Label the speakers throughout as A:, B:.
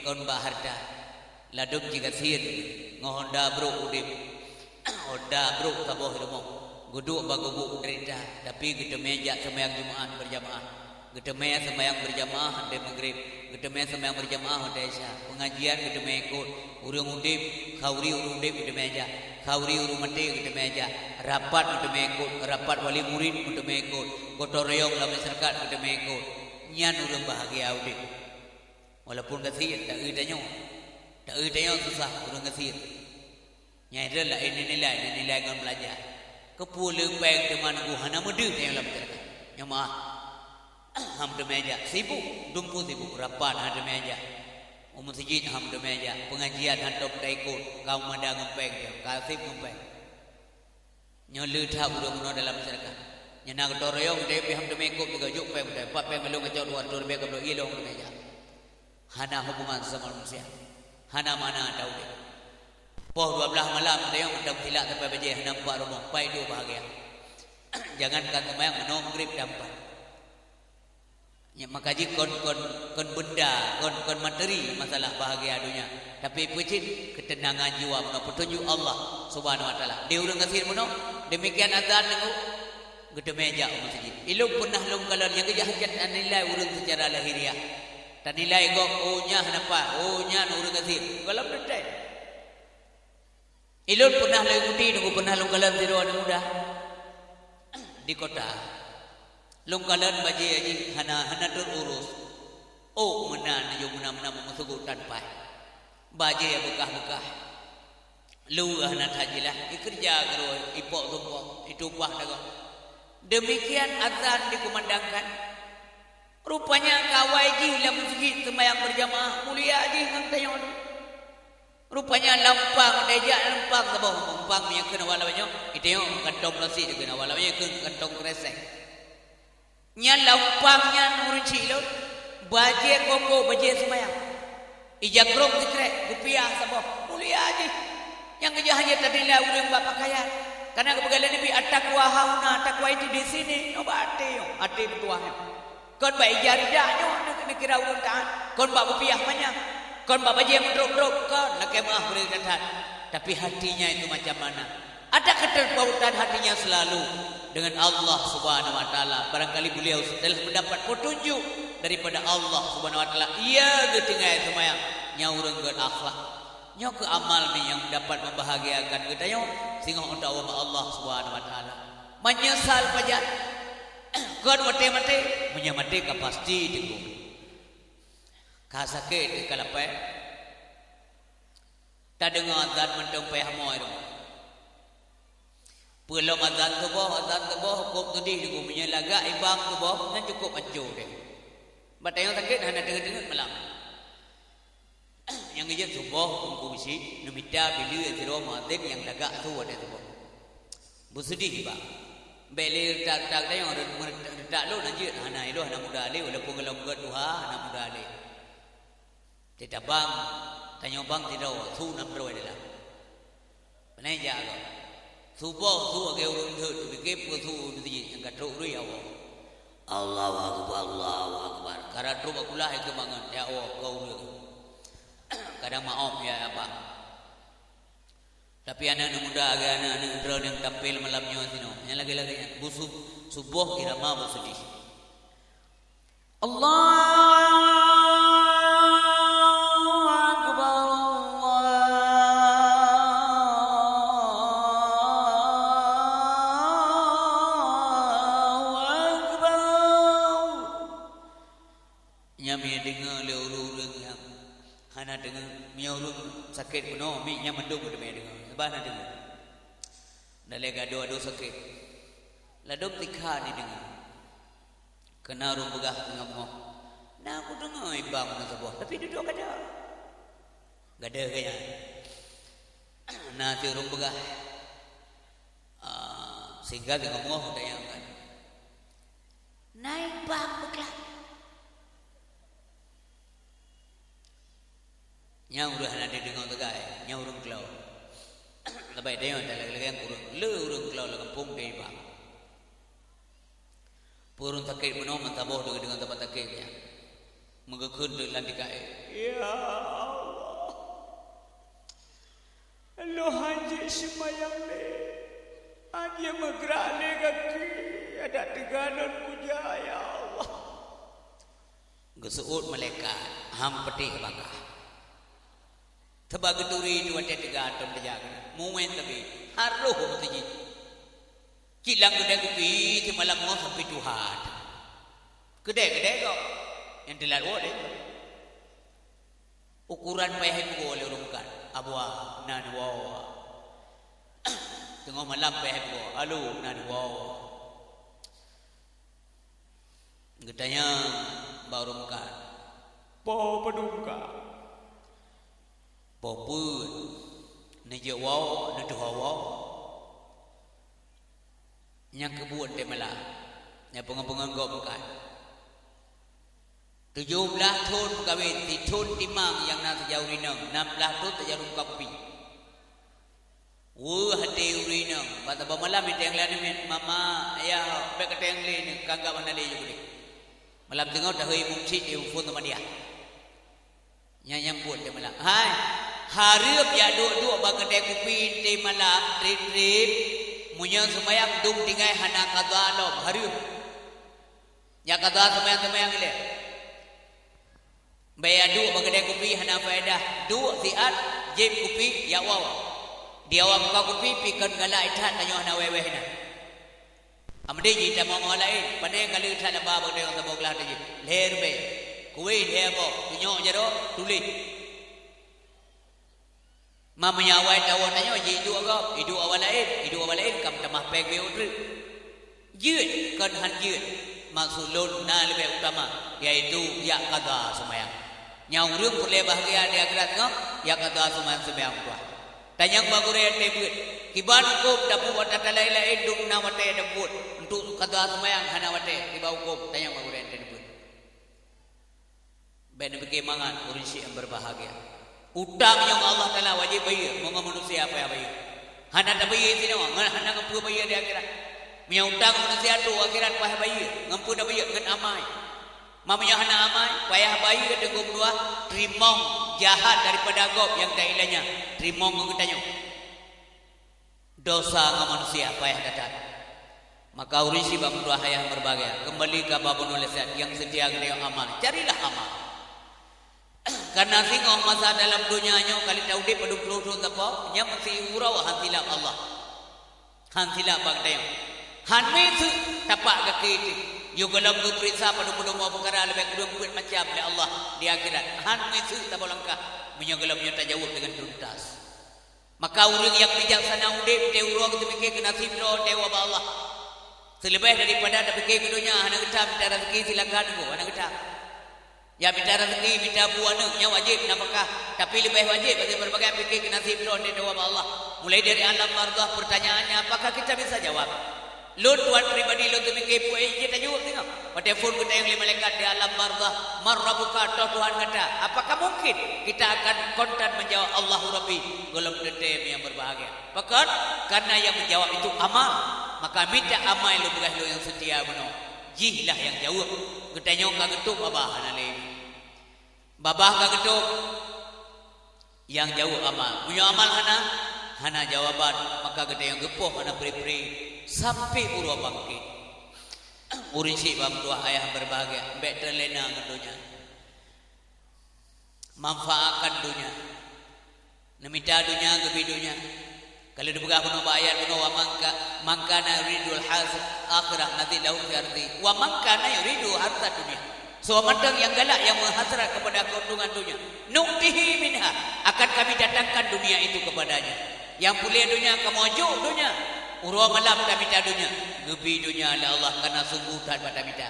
A: kon baharda ladum jika sir ngohonda bro udip honda bro taboh rumo guduk bagubu derita tapi kita meja sembahyang Jumat berjamaah kita meja sembahyang berjamaah hande maghrib kita meja sembahyang berjamaah hande isya pengajian kita ikut urung udip khauri urung udip kita meja khauri urung mati kita meja rapat kita ikut rapat wali murid kita ikut gotong royong dalam masyarakat kita ikut nyan urung bahagia udip walaupun kasih tak euy susah urung kasih nyai adalah ini nilai kan belajar kepulung peng teman ku hana mudu yang dalam masyarakat nyama ham de meja sibuk dumpu sibuk rapat ha de meja masjid ham de meja pengajian handop daikut kaum madang ngempeng kasih ngempeng nyolu tha urung no dalam masyarakat nyana gotoroyong de ham de mekop juga juk peng de pat peng melung kacau luar tur be kablo ilong de meja hana hubungan sama manusia hana mana tahu de poh 12 malam tayong mendam hilak sampai bejeh nampak rumah pai dua bahagia jangankan sembahyang menong grip dapat ya makaji kon benda kon materi masalah bahagia dunia tapi pecin ketenangan jiwa meno petunjuk Allah Subhanahu wa taala dia urang kasih meno demikian azan niku gede meja masjid ilung pernah lung kalon yang kejahatan nilai urang secara lahiriah dan nilai gok ohnya napa ohnya urang kasih kalau detai ilun pernah lagi nunggu pernah lungkalan zero anu muda di kota lungkalan baji aji hana terurus oh menan yo mena memusugut tanpa baji ya bekah lu hana tajilah ikerja gero ipok tumpok itupah dago demikian azan dikumandangkan rupanya kawai ji ulah masjid sembahyang berjamaah mulia ji ngang tayong rupanya lampang dejak lampang taboh lampang yang kena wala banyak itu kantong plastik kena wala banyak kantong kresek nya lampangnya nurun cilo baje koko baje sembayang ijakrok dikrek rupiah taboh mulia aja yang kejahannya tadi lah urang bapak kaya karena kebagalan ini atakwa hauna atakwa itu di sini obate ati betuahnya kon ba ijaridahnya nak kira urang tahan kon ba rupiah banyak kon bapak yang drop kon nak kemah berikan tapi hatinya itu macam mana ada keterpautan hatinya selalu dengan Allah Subhanahu wa taala barangkali beliau telah mendapat petunjuk daripada Allah Subhanahu wa taala ia getingai semaya nyaurang ke akhlak nya ke amal ni yang dapat membahagiakan kita yo sehingga untuk Allah Subhanahu wa taala menyesal pajak kon mati menyamati ka pasti diku kasake di kalapai tak dengar azan mentong payah moy dong pelong azan tubuh kop tudih di guminya laga ibang tubuh nan cukup acuh deh batayang sakit hana dengar malam yang ijat tubuh ungku bisi numita bilu zero matik yang laga tu ada tubuh busudih ba beli tak tayang tak lo nanti hana ilo hana muda le walaupun kalau buat duha hana muda le tidak bang tanya bang tidak thu nam roi dalam panai jago subuh thu ke urun thu ke thu di yang katruk rui Allahu akbar karena tru bakulah ke bangun ya Allah kau kadang maaf ya abang tapi anak muda agak anak drone yang tampil malamnya sino yang lagi-lagi busuk subuh irama bersedih Allah sakit penuh miknya mendung udah dengar sebab nak dengar dalai gaduh sakit laduk tikha ni dengar kena rum begah tengah moh nah aku dengar ibang nak sebuah tapi duduk gada kaya nah tu rum begah sehingga tengah moh dah yang kan naik bang begah nyau udah ada dengar tegai nyau urung kelau lebih dia ada lagi yang urung urung kelau lagi kampung dia bang purun sakit penuh mentaboh dengan tempat sakitnya mengekun dengan dikai ya semayang le. Aja megrak le kaki. Ada tegalan puja ya Allah. Gesuut malaikat ham petih bakah. Tebak geturi dua tegaton terjaga. Momen tapi haruh betul. Kilang gede kupi di malam mau sampai Tuhan. Gede kok. Yang dilalu deh. Ukuran payah itu boleh urungkan. Abwa nan wawa. Tengok malam payah itu. Alu nan wawa. Gedanya barungkan. Po pedungka. Po pun. Neje wawa, neje wawa. Yang kebuat dia malah. Yang pengen-pengen gopkan. 17 tahun kawin di tahun timang yang nak sejauh ini 16 tahun terjadi kopi. Hati urinang. Pada malam itu yang lain mama ayah berkata yang lain kagak mana dia juga. Malam tengok dah hari mungkin dia phone sama dia. Yang buat dia malam. Hai harap ya dua berkata kopi di malam trip munya semayang dum tinggal hana kata alam harap. Ya kata semayang dia. Bayar dua bagai kopi hana faedah dua siat jeb kopi ya wow dia awak buka kopi pikan galak ithat tanyo hana weweh na amde ji ta mo lain pandai kali ithat ba bagai orang tabok lah ji leher be kuih hebo tunyo jero tulis mamanya awai tawon tanyo ji du agak hidu awal lain kam tamah peg be utri jeut kan han jeut maksud lon na lebih utama yaitu ya qada semayang nyau rung boleh bahagia di akhirat ngok ya qada semayang tua tanyang bagure tebut kiban kop dapu wata lain dung na wate debut untuk qada semayang hana wate tibau kop tanyang bagure tebut ben bagi mangan urisi yang berbahagia utang yang Allah Taala wajib bayar mau manusia apa ya bayar hana tak bayar sini hana ngapu bayar di akhirat punya utang manusia tu akhirat payah bayar ngampu dah bayar dengan amai mamanya hana amai payah bayar dengan dua trimong jahat daripada gob yang tak ilahnya trimong ngetanya dosa dengan manusia payah datang maka urisi bang dua hayah berbahagia kembali ke babun olehsat yang setia dengan amal carilah amal karena singoh masa dalam dunianya kali taudi pada peluru apa nya mesti urau hantilah Allah hantilah bang tayang han itu tapak kaki itu juga dalam periksa pada mau perkara lebih kurang buat macam oleh Allah di akhirat han itu tak bolehkah menyogalamnya tak jawab dengan tuntas maka orang yang bijaksana udip dia urang itu fikir kena sibro dewa Allah selebih daripada ada fikir ke dunia anak kita minta rezeki silakan go anak kita ya minta rezeki minta buana nya wajib napakah tapi lebih wajib bagi berbagai fikir kena sibro dewa Allah mulai dari alam barzah pertanyaannya apakah kita bisa jawab Lord tuan pribadi lo tu mikir puai kita jawab tengok. Pada phone kita yang 5 malaikat di alam barzah, marrabuka Tuhan kata, apakah mungkin kita akan kontan menjawab Allahu Rabbi golong detem yang berbahagia. Bahkan karena yang menjawab itu amal, maka minta amal lo begah lo yang setia benar. Jihlah yang jawab. Kita nyok kagetuk babah hanale. Babah kagetuk yang jawab amal. Punya amal hana jawaban, maka kita yang gepoh hana pri-pri sampai urwa bangkit urisi bang dua ayah berbahagia mbak terlena dunia manfaatkan dunia nemita dunia gebi dunia kalau dibuka penuh bayar penuh wa mangka na yuridul hasad akhirah nanti lahu arti wa mangka na yuridu harta dunia so mandang yang galak yang menghasrat kepada keuntungan dunia nuktihi minha akan kami datangkan dunia itu kepadanya yang boleh dunia kemojuk dunia urwa malam tak minta dunia gebi dunia oleh Allah karena sungguh tak pada minta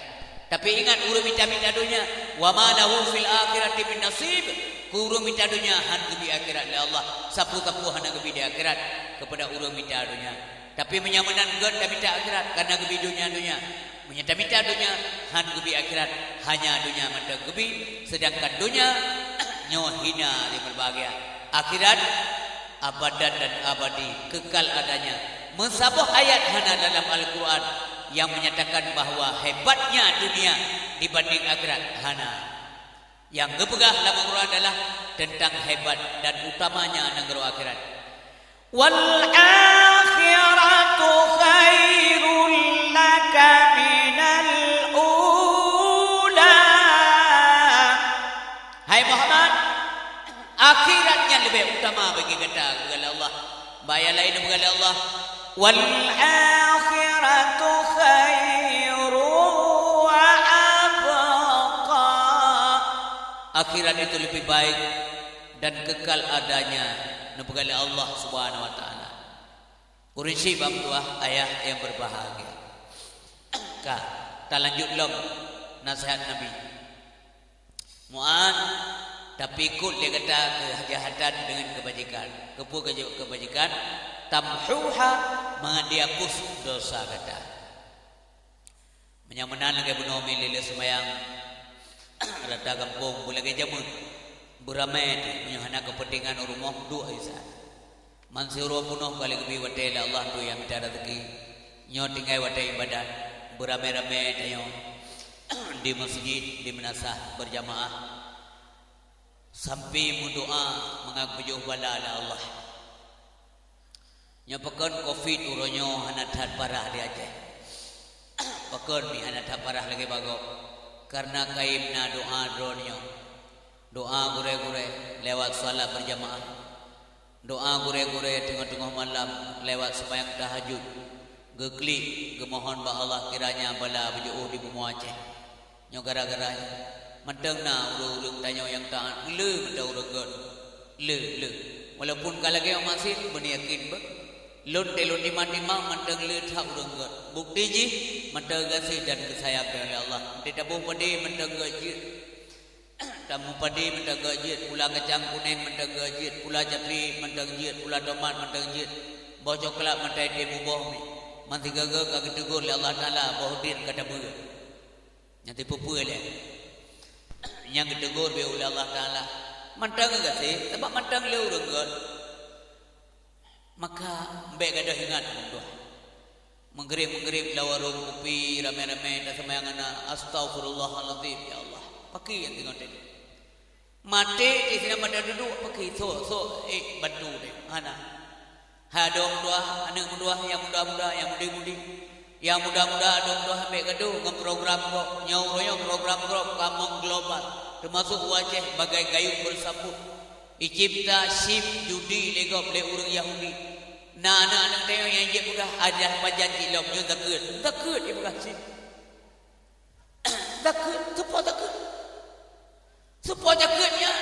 A: tapi ingat urwa minta dunia wa ma lahu fil akhirati min nasib urwa minta dunia han gebi akhirat oleh Allah sapu-sapu hana gebi di akhirat kepada urwa minta dunia tapi menyamanan god tak minta akhirat karena gebi dunia menyata minta dunia han gebi akhirat hanya dunia mata gebi sedangkan dunia nyawa hina di berbahagia akhirat abadan dan abadi kekal adanya mensabuh ayat hana dalam Al-Quran yang menyatakan bahawa hebatnya dunia dibanding akhirat hana. Yang kepegah dalam Al-Quran adalah tentang hebat dan utamanya negara akhirat. wal akhiratu khairul laka minal ula. Hai Muhammad, akhiratnya lebih utama bagi kita kepada Allah. Bayar lain kepada Allah. Wal akhiratu khairu wa abqa. Akhirat itu lebih baik dan kekal adanya kepada Allah Subhanahu wa taala. Urinsi bab dua ayat yang berbahagia. Ka, kita lanjut lom nasihat Nabi. Mu'an tapi ikut dia kata kejahatan dengan kebajikan. Kebajikan tamhuha menghapus dosa kata. Menyamanan lagi bunuh milih semayang rata kampung boleh ke jamun beramai menyahana kepentingan rumah dua isa. Mansuro bunuh kali kebi watai Allah tu yang minta rezeki. Nyo tinggai watai ibadat beramai-ramai tayo di masjid di menasah berjamaah. Sampai mendoa mengaku bala Allah. Nya pekan covid uronyo hanat parah dia aja. Pekan ni hanat parah lagi bago. Karena kaimna doa dronyo. Doa gure-gure lewat salat berjamaah. Doa gure-gure tengah-tengah malam lewat sembahyang tahajud. Geklik gemohon ba Allah kiranya bala bejuh di bumi Aceh. Nya gara-garanya Mendeng na urung tanya yang taat le benda urung god le walaupun kalau yang masih beryakin ber lon di mana mendeng le tak urung god bukti ji mendeng kasih dan kesayangan oleh Allah tidak boleh padi mendeng gajit tamu padi mendeng gajit pula kacang kuning mendeng gajit pula japri mendeng gajit pula tomat mendeng gajit bau coklat mendeng di bubuh ni manti gagal kagak tegur oleh Allah Taala bohdin kata ber nanti pupu le yang ditegur oleh Allah Taala mantang enggak sih sebab mantang le urang god maka mbek gadah ingat munduh menggerib lawarung kopi rame-rame dan semayangana astagfirullahalazim ya Allah pakai yang tengok tadi mati di sini pada duduk pakai so bantu deh ana hadong dua anak dua yang muda-muda yang mudi-mudi yang muda-muda dong doa ambek gaduh ngam program kok nyauroyo program kamong global termasuk wajah bagai gayung bersambut icipta sim judi lego ble urang Yahudi nah anak-anak tayong yang je udah ada pajanji lom nyo takut ibu kasih takut supaya takutnya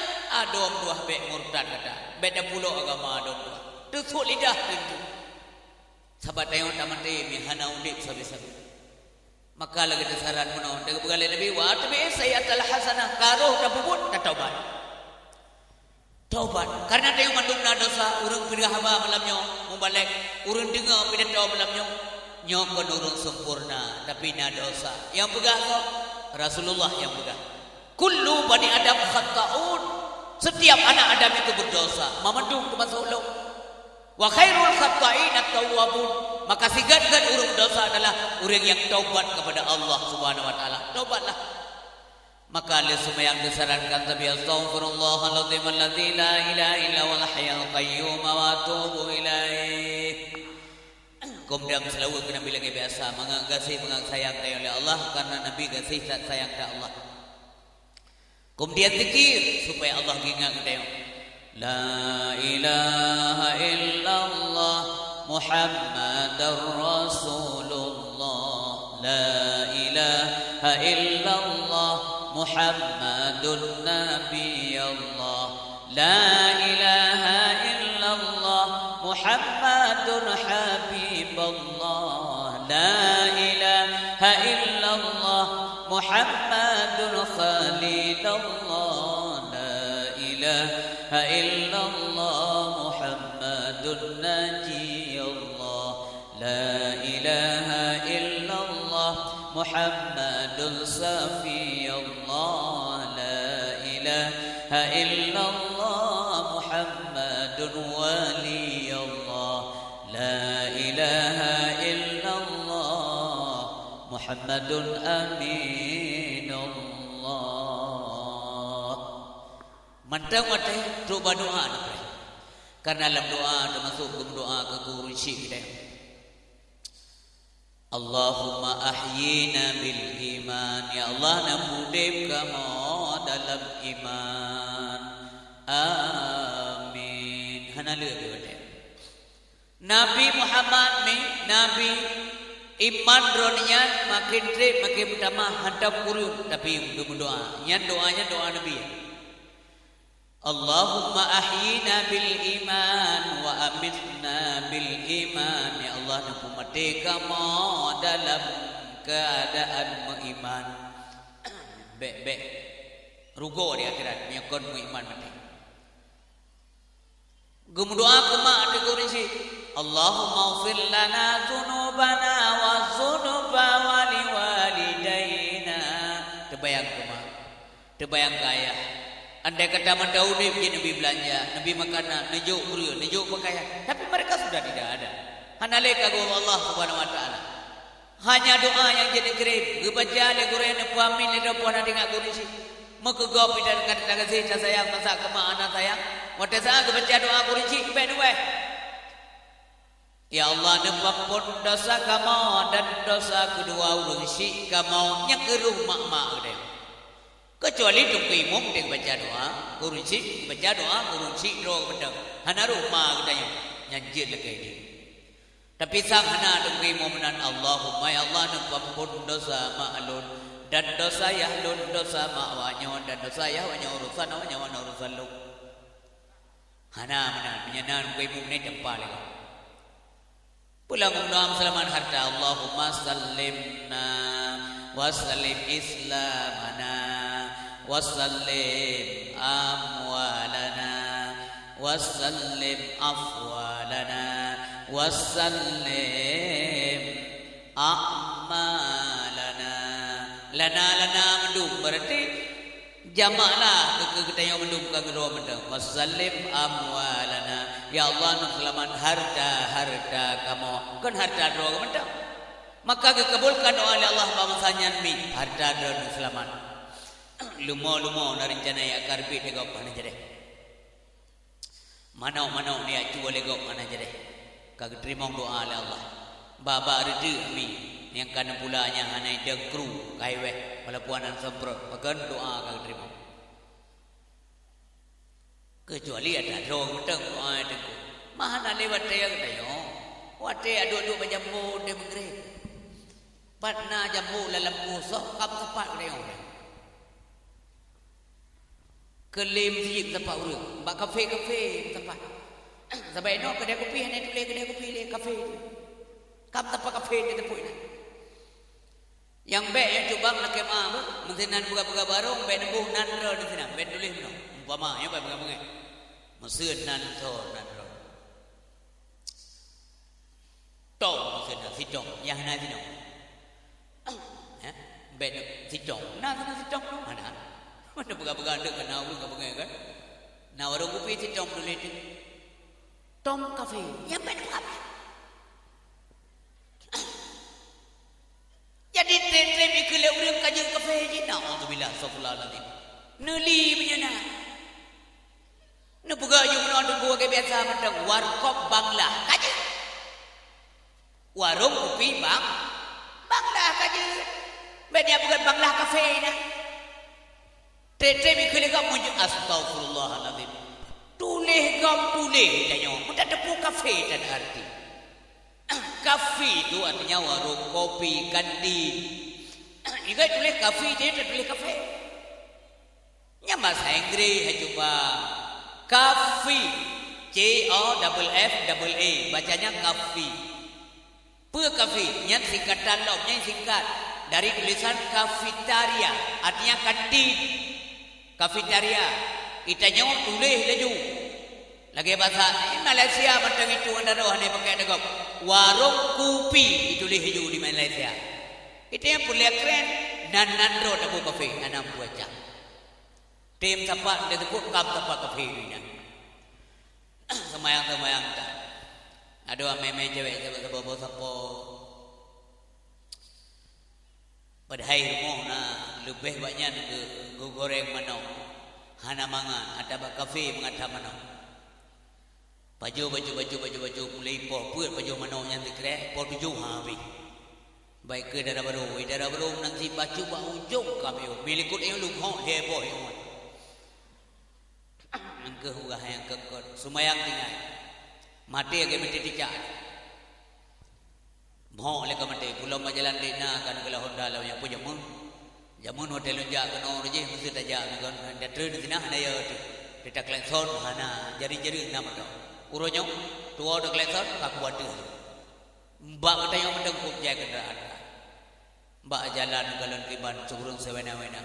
A: adom dua ambek murtad kata beda pulau agama adom dua tusuk lidah pintu sahabat tayong tamati mihana undip sabi-sabi maka lagi saran menon dengan pegala Nabi wa tabi sayyatul hasanah karuh tabubut taubat karena tayong mandungna dosa urang pindah haba malamnya mubalik urang dengar pidato malamnya nyo kon urang sempurna tapi na dosa yang pegah kok Rasulullah yang pegah kullu bani adam khata'un setiap anak Adam itu berdosa mamandung termasuk lo wa khairul khata'in at-tawwabun maka sigat-gat urang dosa adalah urang yang taubat kepada Allah Subhanahu wa taala taubatlah maka ali semayang disarankan tapi astaghfirullahaladzim alladzi la ilaha illa huwal hayyul qayyum wa atubu ilaih kemudian selalu kena bilang biasa mengasihi mengasayang oleh Allah karena Nabi kasih sayang ke Allah kemudian zikir supaya Allah ingat kita La ilaha illallah Muhammadar Rasulullah La ilaha illallah Muhammadun Nabiyallah La ilaha illallah Muhammadun Habiballah La ilaha illallah Muhammadun Khalilullah La ilaha illallah Muhammadun Najiyullah La ilaha illallah Muhammadun Safiyullah La ilaha illallah Muhammadun Waliyullah La ilaha illallah Muhammadun Aminullah Mantang mati doa doa Karena dalam doa termasuk doa ke guru syekh kita. Allahumma ahyina bil iman. Ya Allah namudib kamo dalam iman. Amin. Hana leuh be. Nabi Muhammad ni Nabi iman dronian makin trip makin utama hantam kurun tapi berdoa. Nyan doanya doa Nabi. Allahumma ahyina bil iman wa amitna bil iman. Ya Allah nampu mati kamu dalam keadaan beriman. Bek rugo di akhirat nyakon beriman mati. Gemudoa kemak di kursi. Allahumma ufir lana zunubana wa zunuba waliwalidayna. Terbayang kemak, terbayang kaya. Andai kata mendaudi begini Nabi belanja, Nabi makanan, nejuk buru, nejuk pakaian, tapi mereka sudah tidak ada. Hanya leka guru Allah Subhanahu Wa Taala. Hanya doa yang jadi kerib. Gebaca le guru yang puamin le puan ada ngak guru si. Maka gau pidan kata kata si sayang masa kema anak sayang. Waktu saya gebaca doa guru si, benuwe. Ya Allah nepampun dosa kamu dan dosa kedua guru si kamu nyekeruh mak-mak dia. Kecuali tukui mung dia baca doa, kurunci baca doa, kurunci doa betul. Hana rumah katanya nyanjir lagi ini. Tapi sang hana tukui mu'minan Allahumma ya Allah nupampun dosa ma'alun dan dosa yahlun dosa ma'wanyo dan dosa yahwanyo urusan awanya wana urusan lu. Hana menan menyenan tukui mu'min tempat lagi. Pulang doa selamat harta Allahumma sallimna wa sallim islamana. Wasallim amwalana wasallim afwalana wasallim a'malana. Lana mendung berarti jamaklah kita yang mendung ke kedua mendung. Wasallim amwalana. Ya Allah selamat harta kamu kan harta dua mendung. Maka dikabulkan oleh Allah bahwasanya mi harta dan selamat. Lumo na rencana ya karpet legok mana jere. Manau ni acu legok mana jere. Kag terima doa oleh Allah. Baba rede mi yang kana pulanya hanai dengkru kaiwe pelapuanan semprot. Maka doa kag terima. Kecuali ada dong teng doa dengku. Mahana lewat dia katayo. Wate adu-adu jambu de mengrib. Patna jambu lalam pusok kam tepat katayo. Kelim sijik tempat urut. Bak kafe tempat. Sampai no kedai kopi hanya tulis kedai kopi le kafe. Kam tempat kafe di tempat ini. Yang baik yang coba nak kemah apa? Mesinan buka-buka barang baik nembuh nandro di sini. Baik tulis no. Umpama ya baik buka-buka. Mesin nandro. Tong mesin si tong. Yang nak si tong. Baik si tong. Nah si tong mana? Mana buka-buka ada kan nauru buka-buka kan. Nauru kopi si tom dulu itu. Tom kafe. Yang mana kafe? Jadi tren ikut orang kajian kafe je. Alhamdulillah astagfirullahaladzim. Neli punya nak. Nak buka yang mana tunggu ke biasa macam warkop Bangla kajian. Warung kopi Bangla kajian. Beda bukan Bangla kafe nak. Tete mikir kau muncul astagfirullahaladzim. Tulis tanya. Mudah tepuk kafe dan arti. Kafe itu artinya warung kopi kantin. Jika tulis kafe dia tulis kafe. Nya bahasa Inggris coba kafe. COFFA bacanya kafe. Per kafe nya singkatan lobnya singkat dari tulisan kafetaria artinya kantin. Kafetaria kita nyawa tulis laju lagi bahasa Malaysia macam itu anda doa ni pakai negok warung kopi ditulis hiju di Malaysia itu yang boleh keren dan nandro tabu kafe anam buaca tim siapa dia sebut kam siapa kafe ini semayang tak ada meme cewek siapa pada hari rumah na lebih banyak goreng manau hana mangan ada kafe mengata manau baju mulai po puat baju mano yang dikrek po 7 hari baik ke darah baru nanti baju ba ujung kami milikut yang lu ho heboh yang angke hugah yang kekot sumayang tinggal mati agak mati dicak mau oleh mati pulau majalan dina kan kalau Honda lawan yang punya jamun hotel lunjak kena je mesti tajak kan ada train di sana ada ya kita klekson hana jari-jari nama tu uronyo tua dah klekson aku ada mbak kata yang mendengkup jaya kendaraan mbak jalan galon kiban curung sewena-wena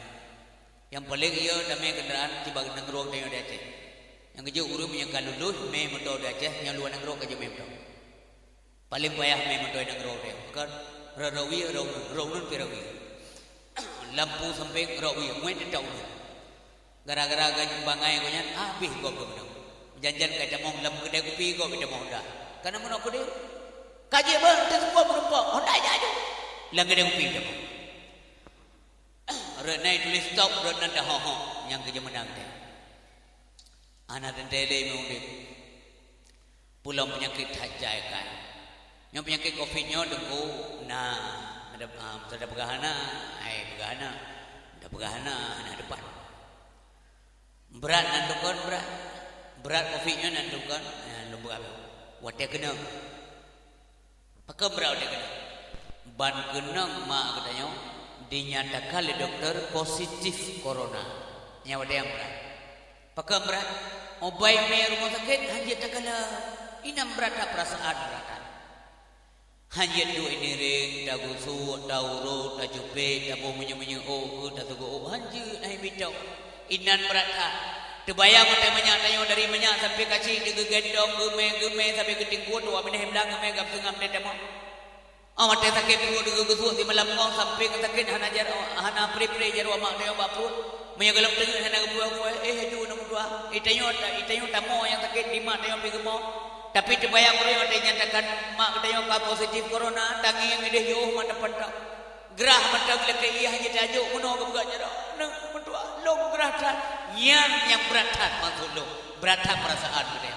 A: yang paling ia damai kendaraan tiba nengrok tengok dia cek yang kerja urut yang kaluluh me motor dia cek yang luar nengrok kerja me motor paling payah me motor nengrok dia kan rawi ronun pirawi lampu sampai rawi muat dia tahu gara-gara bangai ko nyan habis ko begitu janjan ka jamong lam kedai kopi ko bida mau dah kana mun aku dia kaji ber semua berempok honda aja lang kedai kopi dah renai tulis stop renan dah ho yang kerja menang dia anak dan tele mungkin pulang penyakit hajai kan yang penyakit covid nya dengku nah ada begahana begahana ada begahana anak depan berat nandukan berat covidnya nandukan lembab wate kena pakai berat wate kena ban kenang mak katanya dinyatakan oleh dokter positif corona nya wate yang berat pakai berat obai me rumah sakit hanya takala inam berat perasaan beratan hanya dua ini ring dagusu dauro dajupe dabu menyu datugo hanya naik bidau inan berata terbayang mata menyak tayong dari menyak sampai kacik digendong geme sampai keting kuat wa meneh belang geme gap sengam de demo mata sakit perut digegesuk di malam ngong sampai sakit hana jar hana pri jar wa mak tayong baprut menyak gelam tengah hana buah ju nombor 2 itayong tamo yang sakit di mak tayong pi gemo tapi terbayang orang yang nyatakan mak tayong ka positif corona tangi yang ideh yo mana pentak gerah mata leke iya hanya tajuk meno buka jero nang berdua long beratan yang beratan maksud lo beratan perasaan dia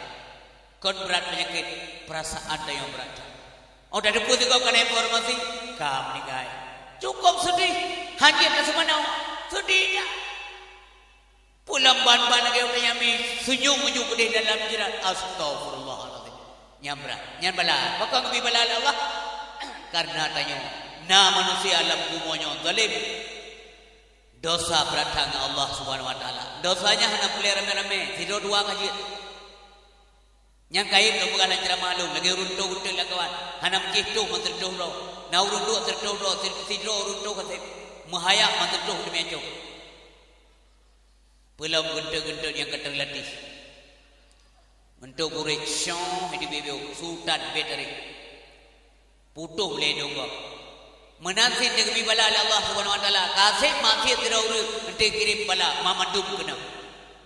A: kon berat penyakit perasaan dia yang beratan dah deput kau kena informasi kam nikai cukup sedih hanya tak semana sedih dah pulang ban-ban lagi orang mi senyum di dalam jerat astagfirullahaladzim nyambrat nyambala bakal lebih bala Allah karena tanya na manusia alam kumonyo zalim dosa beratang Allah Subhanahu wa taala dosanya hana boleh rame-rame tidur 2 ngaji yang kain tu bukan lancar malu lagi runtuh lagawan hana mkitu menterduh ro na runtuh terduh ro tidur runtuh kata mahayak menterduh demi ajo pulau genta-genta yang ketang latih untuk burik syong di bebeu sultan beteri putuh boleh donggo menasih dengan bala Allah Subhanahu wa taala kasih maksiat tirauru ente kirim bala mamadum kena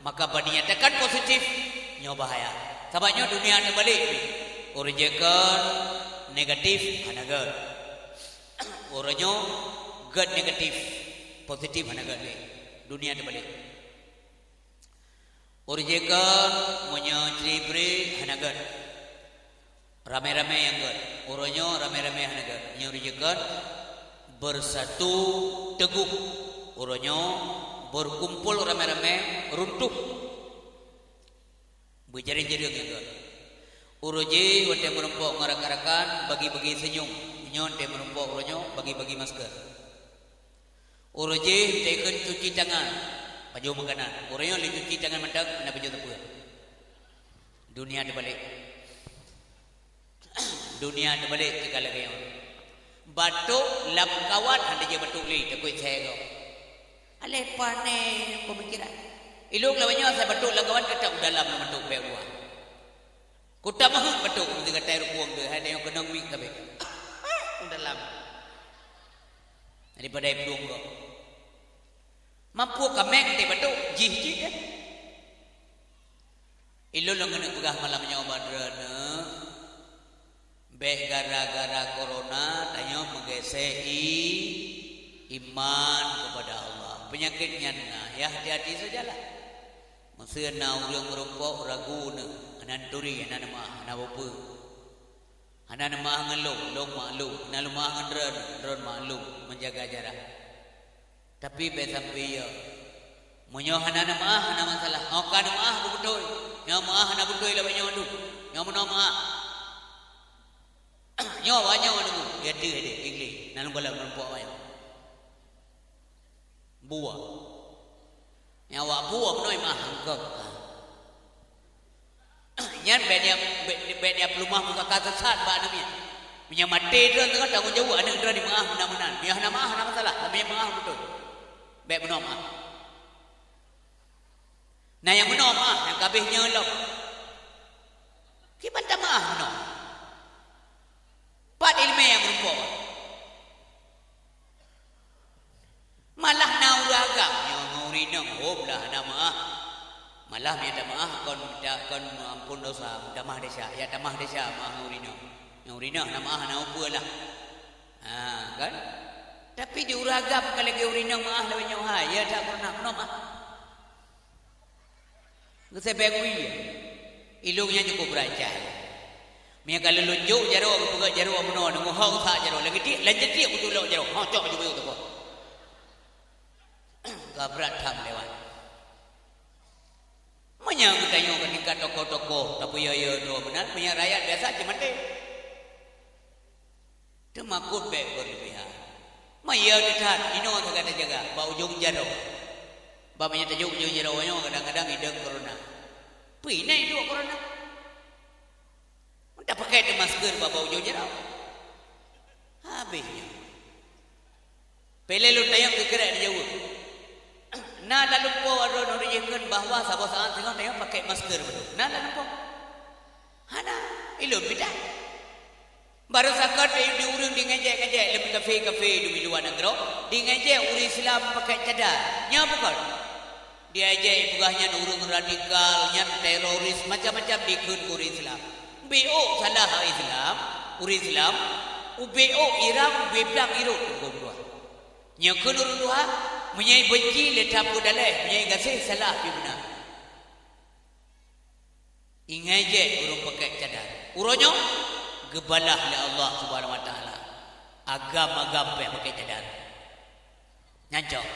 A: maka dinyatakan positif nyo bahaya sababnya dunia ada balik urjekan negatif hanagal uronyo gad negatif positif hanagal dunia ada balik urjekan monyo cibre hanagal rame-rame yang gad uronyo rame-rame hanagal nyo urjekan bersatu teguh uronyo berkumpul rame-rame runtuh berjari-jari gitu uroje wate menumpuk ngarak-arakan bagi-bagi senyum nyon te menumpuk uronyo bagi-bagi masker uroje teken cuci tangan baju makanan uronyo li cuci tangan mendak na baju tepuk dunia ada balik dunia ada balik segala gaya batuk lap kawan ada je batuk li takut saya kau ale pane pemikiran ilung lawannya saya batuk la kawan kata dalam batuk be buah kuta mah batuk dengan tair buang de ada yang kenang mik tapi dalam daripada ibung kau mampu kamek te batuk jih kan ilung lang kena pegah malamnya badrana beh gara-gara corona tanya menggesei iman kepada Allah penyakitnya nah ya hati-hati sajalah masih na urang merokok ragu anan turi anan mah anan bopu anan mah ngelung long maklum anan mah ngeron maklum menjaga jarak tapi be sampai ya munyo anan mah anan masalah okan mah betul nya mah anan betul la banyo lu nya mah nya banyo lu gede de igli nan bola merempok banyo buah nya wa buah menoi mah angkep nyan bedia pelumah muka kata saat ba namanya punya mati dia tengah tanggung jawab anak dia di maah menan dia hana maah hana masalah namanya maah betul baik benar maah nah yang benar maah yang kabehnya lok gimana maah benar pat ilmu yang berumpuk malah nauragam yang ngurina oblah nama malah minta maaf kon ampun dosa minta maaf desa ya tamah desa maaf ngurina nama maaf na upalah kan tapi diuragam kalau ngurina maaf lawan nyawa ya tak pernah maaf saya begui ilungnya cukup beraja mia kalau lunjuk jaro buka jaro meno nunggu hau tak jaro lagi dia lanjut dia betul lo jaro ha cok juga tu kok gabrat tham lewat menyang tanya ke tingkat toko-toko tapi ya do benar punya rakyat biasa cuma deh temakut baik berlebihan maya dekat ino tak ada jaga bau ujung jaro babanya tajuk ujung jaro nya kadang-kadang hidung corona pinai dua corona tak pakai masker bau ujung jaro habisnya pele lu tayang dikerak di jauh nah lalu po ada norijekan bahawa sabah saat tengah tengah pakai masker betul. Nah lalu po, hana ilmu beda. Baru sakat di urang di ngejek lebih kafe di luar negeri di ngejek urang Islam pakai cadar. Nya bukan. Dia ajak pegahnya urang radikal, nya teroris macam-macam di urang Islam. BO salah Islam, urang Islam, UBO Iran beblang irut kedua. Nya kedua menyai benci letak budalai menyai gasih salah pi benar ingat je urang pakai cadar uronyo gebalah oleh Allah Subhanahu wa taala agama pakai cadar nyancok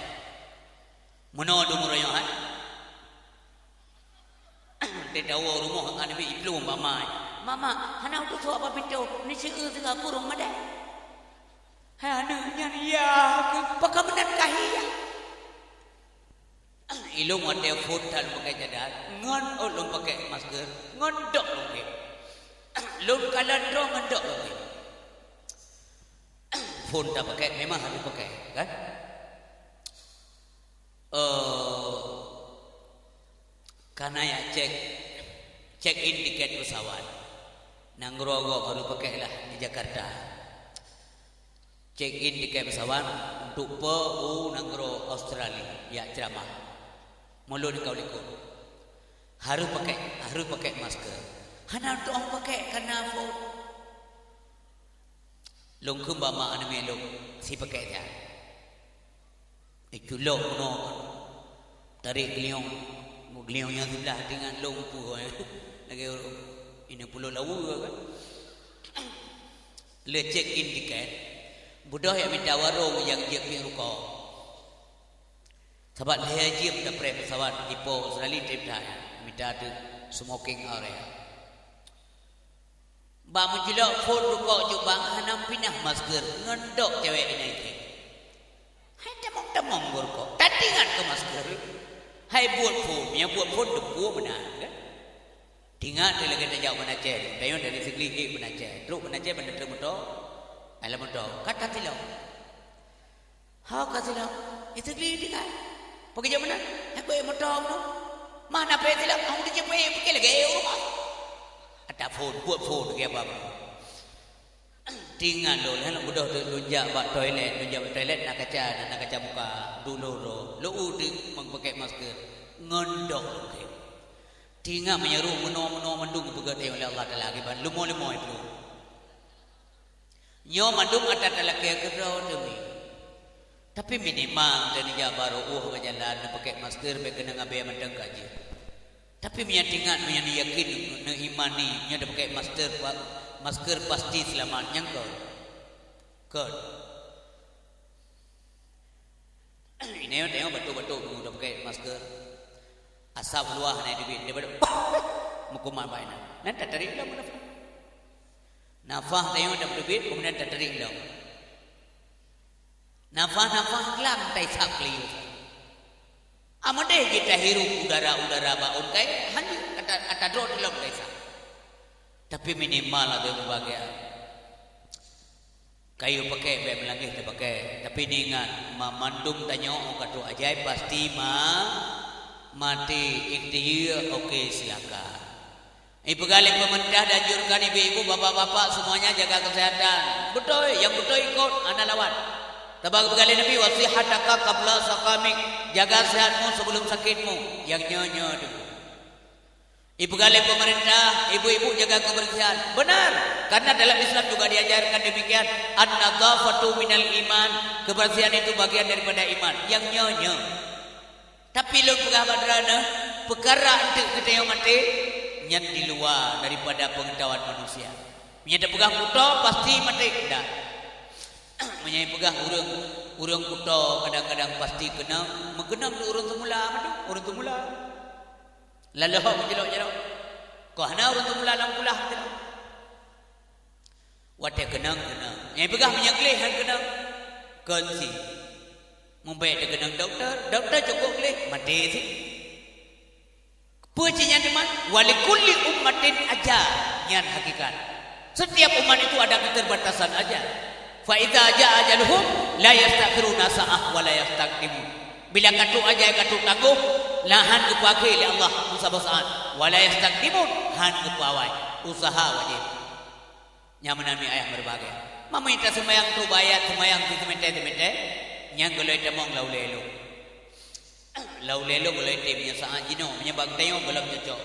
A: muno do uronyo han te dawo rumah kan bi iblu mama hana utu so apa pito ni seu tengah kurung madai hana nyan ya pakamenan kahia ilung ada fotal pakai cadar ngon ulung pakai masker ngondok lagi lung kalandro ngondok lagi phone tak pakai memang harus pakai kan karena ya cek in tiket pesawat nanggrogo baru pakai lah di Jakarta cek in tiket pesawat untuk nangro Australia ya ceramah mulut kau likut harus pakai masker hana tu orang pakai karena apa long kumba ma ane melong si pakai dia itu long no tarik gliong yang sebelah dengan long pu lagi ini pulau lawu kan le check in tiket budak yang minta warung yang dia pi ruko sebab dia jim dah pre pesawat Ipoh Australia trip dah minta ada smoking area ba menjelak phone rukok jubang hanam pinah masker ngendok cewek ini ke hai temong rukok tatingan ke masker hai buat phone debu benar kan tingat dia lagi tak jauh menaceh dayon dari segli menaceh teruk menaceh benda termotor alam motor kata tilau ha kata tilau itu segli tingat pergi jam mana? Aku yang motor tu. Mana pergi lah? Aku tu pergi lagi rumah. Ada phone, buat phone lagi apa? Tinggal lo, lah budak tu lunjak bak toilet nak kaca muka dulu lo udik pakai masker ngondok. Tinggal menyeru meno mendung pegat oleh Allah Taala lagi ban lumo itu. Nyo mandung ada lagi kerau demi. Tapi minimal dari baru berjalan pakai masker kena ngabe mendeng kaji. Tapi minyak tingat minyak yakin kena iman ni, nya dah pakai masker pasti selamat yang kau. Ini tengok betul-betul dah pakai masker. Asap luah naik duit daripada mukuman baina. Nanti tak tarik dah munafik. Nafah tengok dah duit kemudian tak tarik dah. Nafah kelam tai sak liu. Amade kita hirup udara baun kai hanya kata drone dalam tai sak. Tapi minimal ada kebahagiaan. Kayu pakai beg melangih tak pakai. Tapi ni ingat mandum tanya kata ajaib pasti mati ikhtiar okey silakan. Ibu galak pemerintah dan anjurkan ibu-ibu bapak-bapak semuanya jaga kesehatan. Betul, yang betul ikut anda lawan. Tabak berkali Nabi wasihataka qabla saqamik, jaga sehatmu sebelum sakitmu. Yang nyonya dulu. Ibu galak pemerintah, ibu-ibu jaga kebersihan. Benar, karena dalam Islam juga diajarkan demikian. An-nadzafatu minal iman, kebersihan itu bagian daripada iman. Yang nyonya. Tapi lu pegah badrana, perkara untuk kita yang mati nyat di luar daripada pengetahuan manusia. Menyata pegah kuto pasti mati dah. Menyai pegah urang kuto kadang-kadang pasti kena mengenam urang semula urang semula. Lalu hok menjelok-jelok. Kau hana urang semula dalam kulah tu. Wate kena. Menyai pegah menyaklih han kena. Konsi. Membayar dengan doktor cukup boleh mati sih. Pujinya teman, walikulli ummatin aja yang hakikat. Setiap umat itu ada keterbatasan aja. Fa idza jaa ajaluhum la yastakhiruna sa'ah wa la yastaqdimun. Bila katu aja katu tangguh, lahan kepakai oleh Allah musabasaan. Wa la yastaqdimun han kepawai. Usaha wajib. Nyamanami ayah berbagai. Mama kita sembahyang tu bayat sembahyang tu semete. Yang kalau demong laulelo boleh temnya saat jino menyebab tayo belum cocok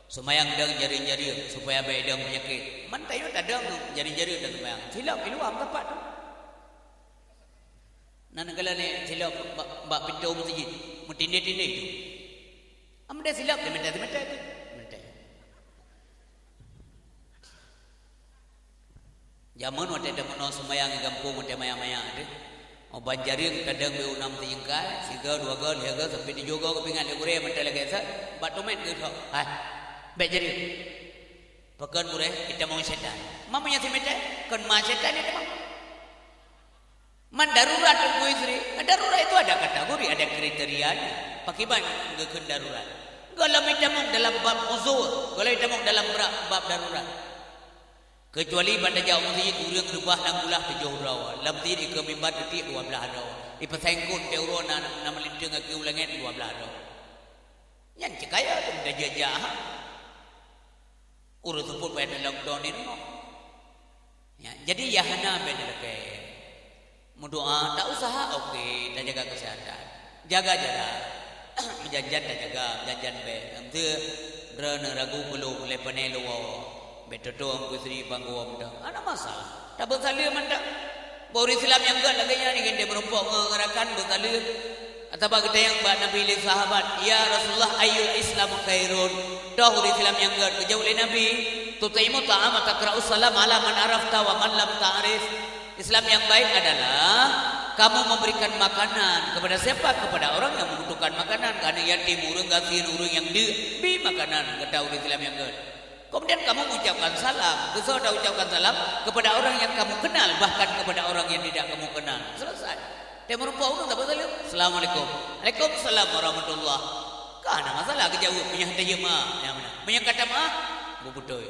A: semayang dang jari-jari supaya baik dang penyakit man tayo tak dang jari-jari dah semayang silap iluam tepat tu nan kala ni silap bak pintu masjid mutinde-tinde itu amda silap temete tu zaman waktu ada menon semayang di kampung waktu maya-maya ada banjarin kadang beu 6 tingkai, 3 2 gal 3 sampai di jogo kepingan dia gure mental lagi sa, batumen ke tho. Baik jadi. Pakan gure kita mau setan. Mamanya semete kan ma setan itu mah. Man darurat ku istri. Darurat itu ada kategori, ada kriterianya. Pakiban ke darurat. Kalau kita mau dalam bab uzur, kalau kita mau dalam bab darurat. Kecuali pada jauh masjid urang rubah nang ulah 7 rawa. Lam ti ke mimbar detik 12 rawa. Ipasengkut te urang nama lintang ke ulangan 12 rawa. Yang cekaya tu dah jajah. Urang sebut pada lockdown ni no. Ya, jadi ya hana benda ke. Mendoa tak usaha okey, tak jaga kesihatan. Jaga. Menjajan tak jaga, jajan be. Amte rena ragu belum lepane luar. Betul angku istri bangku dah. Ada masalah. Tak bersalir mandak. Bahawa Islam yang enggak lagi ni kan dia merumpok mengerakan bersalir. Atau kita yang buat Nabi li sahabat, ya Rasulullah ayyul Islam khairun. Dahulu Islam yang enggak kejauh oleh Nabi. Tutaimu ta'am takra'us salam ala man arafta wa man lam ta'rif. Islam yang baik adalah kamu memberikan makanan kepada siapa? Kepada orang yang membutuhkan makanan. Karena yatim, urang gasir, urang yang di makanan. Kata Islam yang enggak. Kemudian kamu mengucapkan salam. Sudah ucapkan salam kepada orang yang kamu kenal, bahkan kepada orang yang tidak kamu kenal. Selesai. Dia merupakan orang tak bersalim. Assalamualaikum. Waalaikumsalam warahmatullah. Kan ada masalah kejauh punya hati maaf. Yang mana? Punya kata maaf. Betul.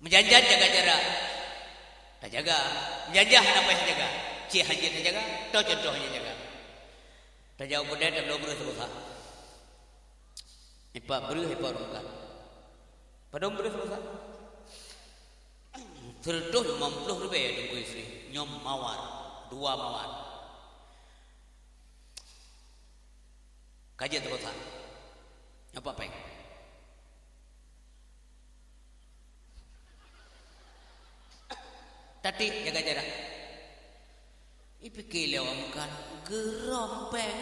A: Menjanjat jaga jarak. Tak jaga. Menjanjah apa yang jaga? Cik haji tak jaga. Tahu contohnya jaga. Tak jauh pedai tak belum berusaha. Ipak beruh ipak rungkat. Padahal boleh selesai. Tertuh 50 rupiah tunggu istri. Nyom mawar. 2 mawar. Kajian terkotak. Apa peng? Tati jaga jarak. Ipikir lewat makan. Geram peng.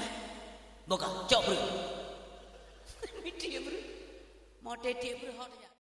A: Buka. Cok beri. Miti ya beri. mau dedek berhot ya